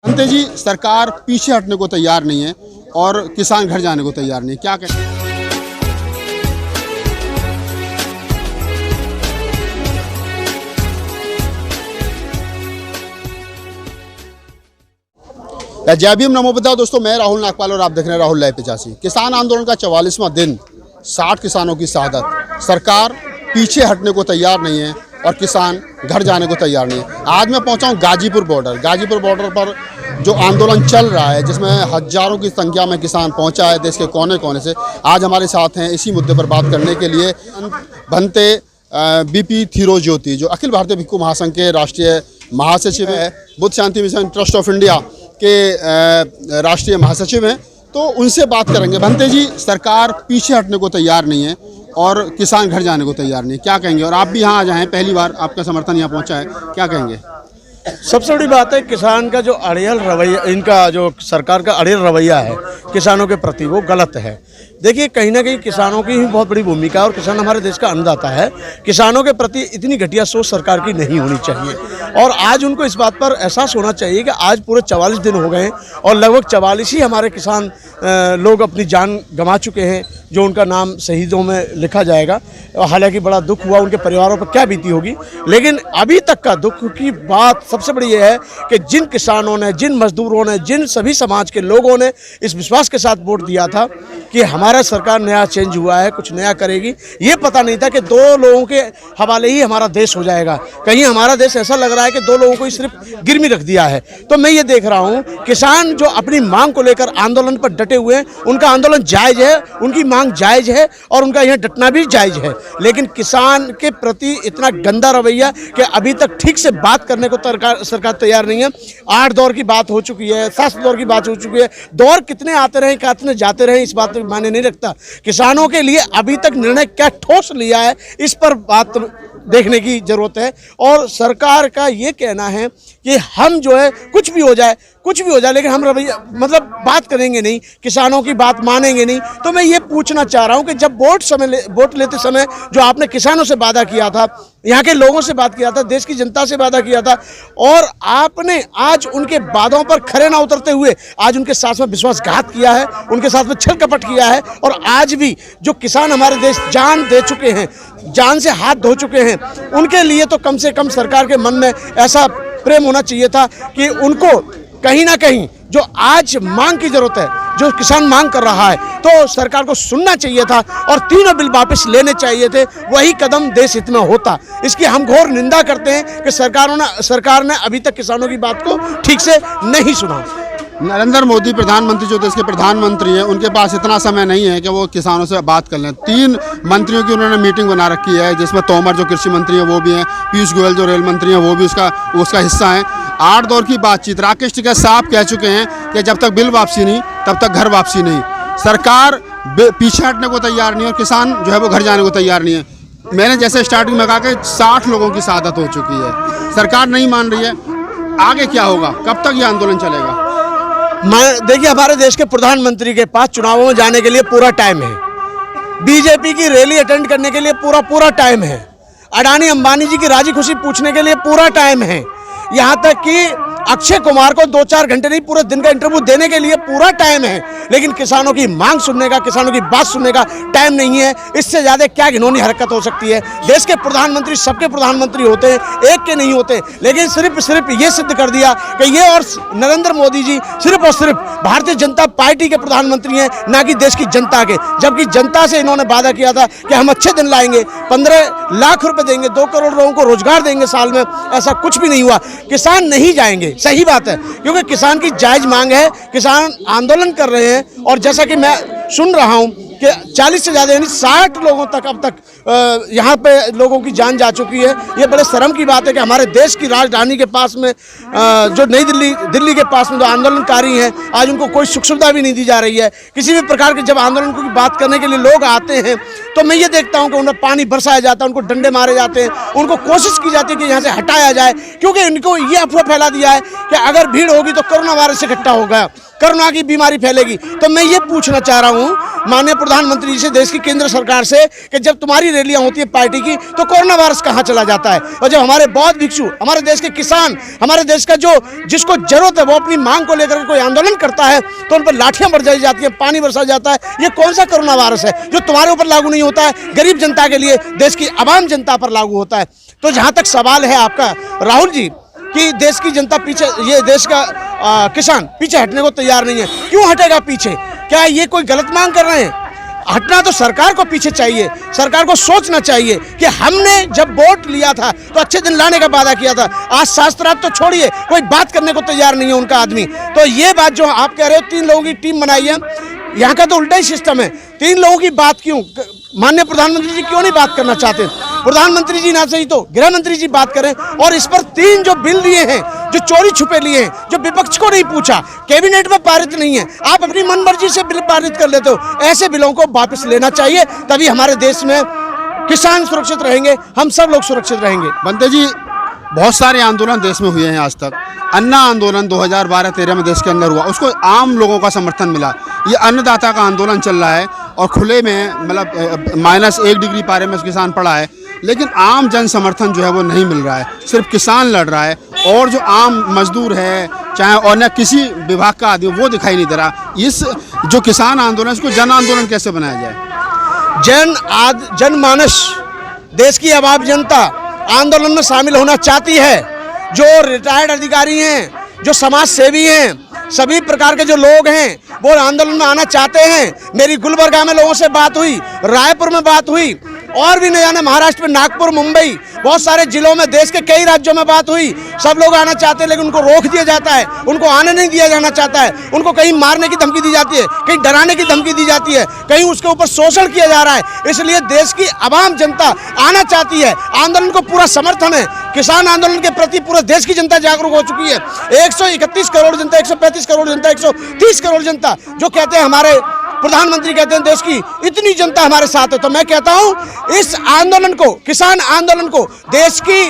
अंते जी, सरकार पीछे हटने को तैयार नहीं है और किसान घर जाने को तैयार नहीं है, क्या कहें? जय भीम, नमो बुद्धाय। दोस्तों, मैं राहुल नागपाल और आप देख रहे हैं राहुल लाइव 85। किसान आंदोलन का 44वां दिन, 60 किसानों की शहादत। सरकार पीछे हटने को तैयार नहीं है और किसान घर जाने को तैयार नहीं है। आज मैं पहुंचा हूं गाजीपुर बॉर्डर पर जो आंदोलन चल रहा है, जिसमें हजारों की संख्या में किसान पहुंचा है देश के कोने कोने से। आज हमारे साथ हैं इसी मुद्दे पर बात करने के लिए भंते बीपी थिरो ज्योति, जो अखिल भारतीय भिक्षु महासंघ के राष्ट्रीय महासचिव है, बुद्ध शांति मिशन ट्रस्ट ऑफ इंडिया के राष्ट्रीय महासचिव हैं। तो उनसे बात करेंगे। भंते जी, सरकार पीछे हटने को तैयार नहीं है और किसान घर जाने को तैयार नहीं है, क्या कहेंगे? और आप भी यहाँ आ जाएं, पहली बार आपका समर्थन यहाँ पहुँचा है, क्या कहेंगे? सबसे बड़ी बात है किसान का जो अड़ियल रवैया, इनका जो सरकार का अड़ियल रवैया है किसानों के प्रति, वो गलत है। देखिए, कहीं ना कहीं किसानों की ही बहुत बड़ी भूमिका है और किसान हमारे देश का अन्नदाता है। किसानों के प्रति इतनी घटिया सोच सरकार की नहीं होनी चाहिए और आज उनको इस बात पर एहसास होना चाहिए कि आज पूरे 44 दिन हो गए हैं और लगभग 44 ही हमारे किसान लोग अपनी जान गंवा चुके हैं, जो उनका नाम शहीदों में लिखा जाएगा। हालांकि बड़ा दुख हुआ, उनके परिवारों पर क्या बीती होगी, लेकिन अभी तक का दुख की बात सबसे बड़ी ये है कि जिन किसानों ने, जिन मजदूरों ने, जिन सभी समाज के लोगों ने इस विश्वास के साथ वोट दिया था कि हमारा सरकार नया चेंज हुआ है, कुछ नया करेगी, ये पता नहीं था कि 2 लोगों के हवाले ही हमारा देश हो जाएगा। कहीं हमारा देश ऐसा लग रहा है कि 2 लोगों को ही सिर्फ गिरवी रख दिया है। तो मैं ये देख रहा हूँ, किसान जो अपनी मांग को लेकर आंदोलन पर डटे हुए हैं, उनका आंदोलन जायज है, उनकी मांग जायज है और उनका यहाँ डटना भी जायज है। लेकिन किसान के प्रति इतना गंदा रवैया कि अभी तक ठीक से बात करने को सरकार तैयार नहीं है। 8 दौर की बात हो चुकी है, 7 दौर की बात हो चुकी है। दौर कितने आते रहे, कितने जाते रहे, इस बात में मायने नहीं रखता। किसानों के लिए अभी तक निर्णय क्या ठोस लिया है, इस पर बात देखने की जरूरत है। और सरकार का ये कहना है कि हम जो है कुछ भी हो जाए, लेकिन हम रवैया मतलब बात करेंगे नहीं, किसानों की बात मानेंगे नहीं। तो मैं ये पूछना चाह रहा हूँ कि जब वोट लेते समय जो आपने किसानों से वादा किया था, यहाँ के लोगों से बात किया था, देश की जनता से वादा किया था, और आपने आज उनके वादों पर खरे ना उतरते हुए आज उनके साथ में विश्वासघात किया है, उनके साथ में छल कपट किया है। और आज भी जो किसान हमारे देश जान दे चुके हैं, जान से हाथ धो चुके हैं, उनके लिए तो कम से कम सरकार के मन में ऐसा प्रेम होना चाहिए था कि उनको कहीं ना कहीं जो आज मांग की जरूरत है, जो किसान मांग कर रहा है, तो सरकार को सुनना चाहिए था और 3 बिल वापस लेने चाहिए थे। वही कदम देश हित में होता। इसकी हम घोर निंदा करते हैं कि सरकार ने अभी तक किसानों की बात को ठीक से नहीं सुना। नरेंद्र मोदी प्रधानमंत्री, जो देश के प्रधानमंत्री हैं, उनके पास इतना समय नहीं है कि वो किसानों से बात कर लें। 3 मंत्रियों की उन्होंने मीटिंग बना रखी है, जिसमें तोमर जो कृषि मंत्री हैं वो भी हैं, पीयूष गोयल जो रेल मंत्री हैं वो भी उसका हिस्सा हैं। 8 दौर की बातचीत। राकेश टिकैत साहब कह चुके हैं कि जब तक बिल वापसी नहीं तब तक घर वापसी नहीं। सरकार पीछे हटने को तैयार नहीं और किसान जो है वो घर जाने को तैयार नहीं है। मैंने जैसे स्टार्टिंग में कहा कि 60 लोगों की शहादत हो चुकी है, सरकार नहीं मान रही है। आगे क्या होगा, कब तक ये आंदोलन चलेगा? देखिए, हमारे देश के प्रधानमंत्री के पास चुनावों में जाने के लिए पूरा टाइम है, बीजेपी की रैली अटेंड करने के लिए पूरा टाइम है, अडानी अंबानी जी की राजी खुशी पूछने के लिए पूरा टाइम है, यहाँ तक कि अक्षय कुमार को 2-4 घंटे नहीं, पूरे दिन का इंटरव्यू देने के लिए पूरा टाइम है। लेकिन किसानों की मांग सुनने का, किसानों की बात सुनने का टाइम नहीं है। इससे ज़्यादा क्या घिनौनी हरकत हो सकती है? देश के प्रधानमंत्री सबके प्रधानमंत्री होते हैं, एक के नहीं होते। लेकिन सिर्फ ये सिद्ध कर दिया कि ये और नरेंद्र मोदी जी सिर्फ और सिर्फ भारतीय जनता पार्टी के प्रधानमंत्री हैं, ना कि देश की जनता के। जबकि जनता से इन्होंने वादा किया था कि हम अच्छे दिन लाएंगे, 15 लाख रुपए देंगे, 2 करोड़ लोगों को रोजगार देंगे साल में। ऐसा कुछ भी नहीं हुआ। किसान नहीं जाएंगे, सही बात है, क्योंकि किसान की जायज मांग है, किसान आंदोलन कर रहे हैं। और जैसा कि मैं सुन रहा हूं कि 40 से ज़्यादा यानी 60 लोगों तक अब तक यहाँ पे लोगों की जान जा चुकी है। ये बड़े शर्म की बात है कि हमारे देश की राजधानी के पास में जो नई दिल्ली के पास में जो आंदोलनकारी हैं, आज उनको कोई सुख सुविधा भी नहीं दी जा रही है। किसी भी प्रकार के जब आंदोलन की बात करने के लिए लोग आते हैं तो मैं ये देखता हूँ कि उन्हें पानी बरसाया जाता है, उनको डंडे मारे जाते हैं, उनको कोशिश की जाती है कि यहाँ से हटाया जाए, क्योंकि इनको ये अफवाह फैला दिया है कि अगर भीड़ होगी तो कोरोना वायरस इकट्ठा होगा, कोरोना की बीमारी फैलेगी। तो मैं ये पूछना चाह रहा हूँ माननीय प्रधानमंत्री जी से, देश की केंद्र सरकार से, कि जब तुम्हारी रैलियां होती है पार्टी की तो कोरोना वायरस कहाँ चला जाता है, और जब हमारे बौद्ध भिक्षु, हमारे देश के किसान, हमारे देश का जो जिसको जरूरत है वो अपनी मांग को लेकर कोई आंदोलन करता है तो उन पर लाठियां बरसाई जाती है, पानी बरसा जाता है। ये कौन सा कोरोना वायरस है जो तुम्हारे ऊपर लागू नहीं होता है, गरीब जनता के लिए, देश की आवाम जनता पर लागू होता है। तो जहां तक सवाल है आपका राहुल जी कि देश की जनता पीछे, ये देश का किसान पीछे हटने को तैयार नहीं है, क्यों हटेगा पीछे? क्या ये कोई गलत मांग कर रहे हैं? हटना तो सरकार को पीछे चाहिए, सरकार को सोचना चाहिए कि हमने जब वोट लिया था तो अच्छे दिन लाने का वादा किया था, आज शास्त्रार्थ तो छोड़िए, कोई बात करने को तैयार नहीं है उनका आदमी। तो ये बात जो आप कह रहे हो 3 लोगों की टीम बनाई है, यहाँ का तो उल्टा ही सिस्टम है। 3 लोगों की बात क्यों? माननीय प्रधानमंत्री जी क्यों नहीं बात करना चाहते? प्रधानमंत्री जी ना सही तो गृह मंत्री जी बात करें, और इस पर 3 जो बिल लिए हैं, जो चोरी छुपे लिए हैं, जो विपक्ष को नहीं पूछा, कैबिनेट में पारित नहीं है, आप अपनी मनमर्जी से बिल पारित कर लेते हो। ऐसे बिलों को वापस लेना चाहिए, तभी हमारे देश में किसान सुरक्षित रहेंगे, हम सब लोग सुरक्षित रहेंगे। बनते जी, बहुत सारे आंदोलन देश में हुए हैं आज तक। अन्ना आंदोलन 2012-13 में देश के अंदर हुआ, उसको आम लोगों का समर्थन मिला। ये अन्नदाता का आंदोलन चल रहा है और खुले में मतलब -1 डिग्री पारे में किसान पड़ा है, लेकिन आम जन समर्थन जो है वो नहीं मिल रहा है। सिर्फ किसान लड़ रहा है और जो आम मजदूर है, चाहे और न किसी विभाग का आदमी, वो दिखाई नहीं दे रहा। इस जो किसान आंदोलन, इसको जन आंदोलन कैसे बनाया जाए? जनमानस, देश की आवाम जनता आंदोलन में शामिल होना चाहती है। जो रिटायर्ड अधिकारी हैं, जो समाज सेवी हैं, सभी प्रकार के जो लोग हैं वो आंदोलन में आना चाहते हैं। मेरी गुलबर्गा में लोगों से बात हुई, रायपुर में बात हुई, और भी न जाने महाराष्ट्र में नागपुर, मुंबई, बहुत सारे जिलों में, देश के कई राज्यों में बात हुई। सब लोग आना चाहते हैं लेकिन उनको रोक दिया जाता है, उनको आने नहीं दिया जाना चाहता है, उनको कहीं मारने की धमकी दी जाती है, कहीं डराने की धमकी दी जाती है, कहीं उसके ऊपर शोषण किया जा रहा है। इसलिए देश की आवाम जनता आना चाहती है, आंदोलन को पूरा समर्थन है। किसान आंदोलन के प्रति पूरे देश की जनता जागरूक हो चुकी है। 131 करोड़ जनता, 135 करोड़ जनता, 130 करोड़ जनता, जो कहते हैं हमारे प्रधानमंत्री कहते हैं देश की इतनी जनता हमारे साथ है। तो मैं कहता हूं इस आंदोलन को, किसान आंदोलन को, देश की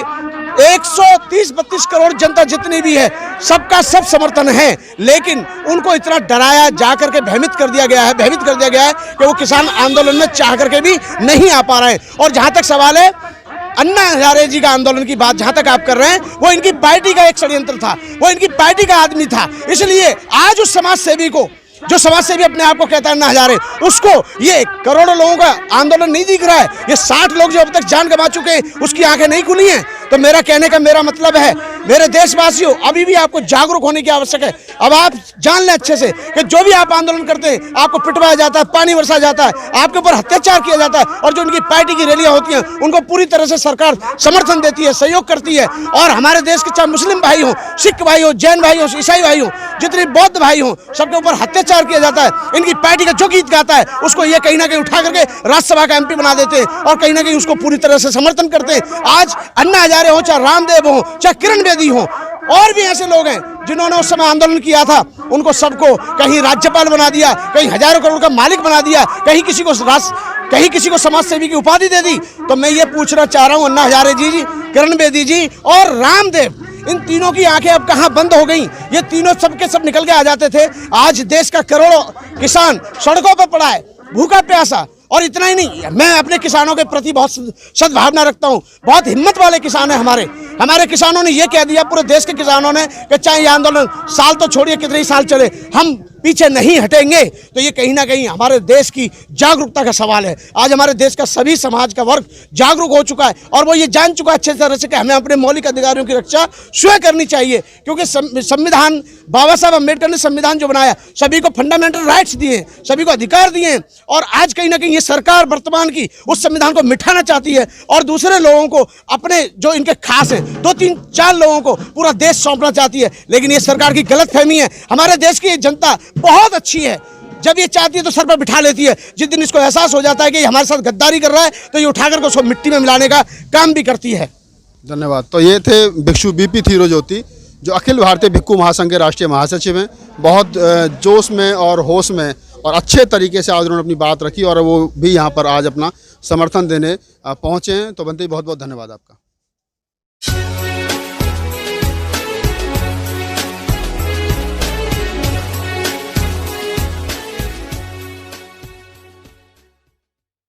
130-32 करोड़ जनता जितनी भी है, सबका सब समर्थन है, लेकिन उनको इतना डराया जाकर के भयभीत कर दिया गया है कि वो किसान आंदोलन में चाह करके भी नहीं आ पा रहे हैं। और जहां तक सवाल है अन्ना हजारे जी का आंदोलन की बात जहां तक आप कर रहे हैं, वो इनकी पार्टी का एक षड्यंत्र था, वो इनकी पार्टी का आदमी था। इसलिए आज उस समाज सेवी को, जो समाज सेवी अपने आप को कहता है अन्ना हजारे, उसको ये करोड़ों लोगों का आंदोलन नहीं दिख रहा है। ये 60 लोग जो अब तक जान गंवा चुके हैं, उसकी आंखें नहीं खुली हैं। तो मेरा कहने का मेरा मतलब है, मेरे देशवासियों, अभी भी आपको जागरूक होने की आवश्यक है। अब आप जान लें अच्छे से कि जो भी आप आंदोलन करते हैं, आपको पिटवाया जाता है, पानी बरसा जाता है, आपके ऊपर अत्याचार किया जाता है, और जो उनकी पार्टी की रैलियां होती हैं उनको पूरी तरह से सरकार समर्थन देती है, सहयोग करती है। और हमारे देश के चाहे मुस्लिम भाई हो, सिख भाई हो, जैन भाई हो, ईसाई भाई हो, जितने बौद्ध भाई हो, सबके ऊपर अत्याचार किया जाता है। इनकी पार्टी का जो गीत गाता है उसको ये कहीं ना कहीं उठा करके राज्यसभा का MP बना देते हैं, और कहीं ना कहीं उसको पूरी तरह से समर्थन करते हैं। आज अन्ना हजारे हो, चाहे रामदेव हो, चाहे किरण बेदी हो, और भी ऐसे लोग हैं जिन्होंने उस समय आंदोलन किया था, उनको सबको कहीं राज्यपाल बना दिया, कहीं हजारों करोड़ का मालिक बना दिया, कहीं किसी को समाज सेवी की उपाधि दे दी। तो मैं ये पूछना चाह रहा हूँ, अन्ना हजारे जी, किरण बेदी जी और रामदेव, इन तीनों की आंखें अब कहां बंद हो गई? ये तीनों सबके सब निकल के आ जाते थे। आज देश का करोड़ों किसान सड़कों पर पड़ा है, भूखा प्यासा। और इतना ही नहीं, मैं अपने किसानों के प्रति बहुत सद्भावना रखता हूं। बहुत हिम्मत वाले किसान हैं हमारे किसानों ने ये कह दिया, पूरे देश के किसानों ने, कि चाहे ये आंदोलन साल तो छोड़िए कितने ही साल चले, हम पीछे नहीं हटेंगे। तो ये कहीं ना कहीं हमारे देश की जागरूकता का सवाल है। आज हमारे देश का सभी समाज का वर्ग जागरूक हो चुका है, और वो ये जान चुका है अच्छे तरह से कि हमें अपने मौलिक अधिकारों की रक्षा स्वयं करनी चाहिए। क्योंकि संविधान, बाबा साहब अम्बेडकर ने संविधान जो बनाया, सभी को फंडामेंटल राइट्स दिए, सभी को अधिकार दिए, और आज कहीं ना कहीं ये सरकार वर्तमान की उस संविधान को मिटाना चाहती है, और दूसरे लोगों को, अपने जो इनके खास हैं, 2, 3, 4 लोगों को पूरा देश सौंपना चाहती है। लेकिन ये सरकार की गलतफहमी है। हमारे देश की जनता बहुत अच्छी है, जब ये चाहती है तो सर पर बिठा लेती है। जिस दिन इसको एहसास हो जाता है कि हमारे साथ गद्दारी कर रहा है, तो ये उठाकर को उसको मिट्टी में मिलाने का काम भी करती है। धन्यवाद। तो ये थे भिक्षु BP थिरोज्योति, जो अखिल भारतीय भिक्षु महासंघ के राष्ट्रीय महासचिव हैं। बहुत जोश में और होश में और अच्छे तरीके से आज उन्होंने अपनी बात रखी, और वो भी यहाँ पर आज अपना समर्थन देने पहुँचे हैं। तो बनते ही बहुत बहुत धन्यवाद आपका।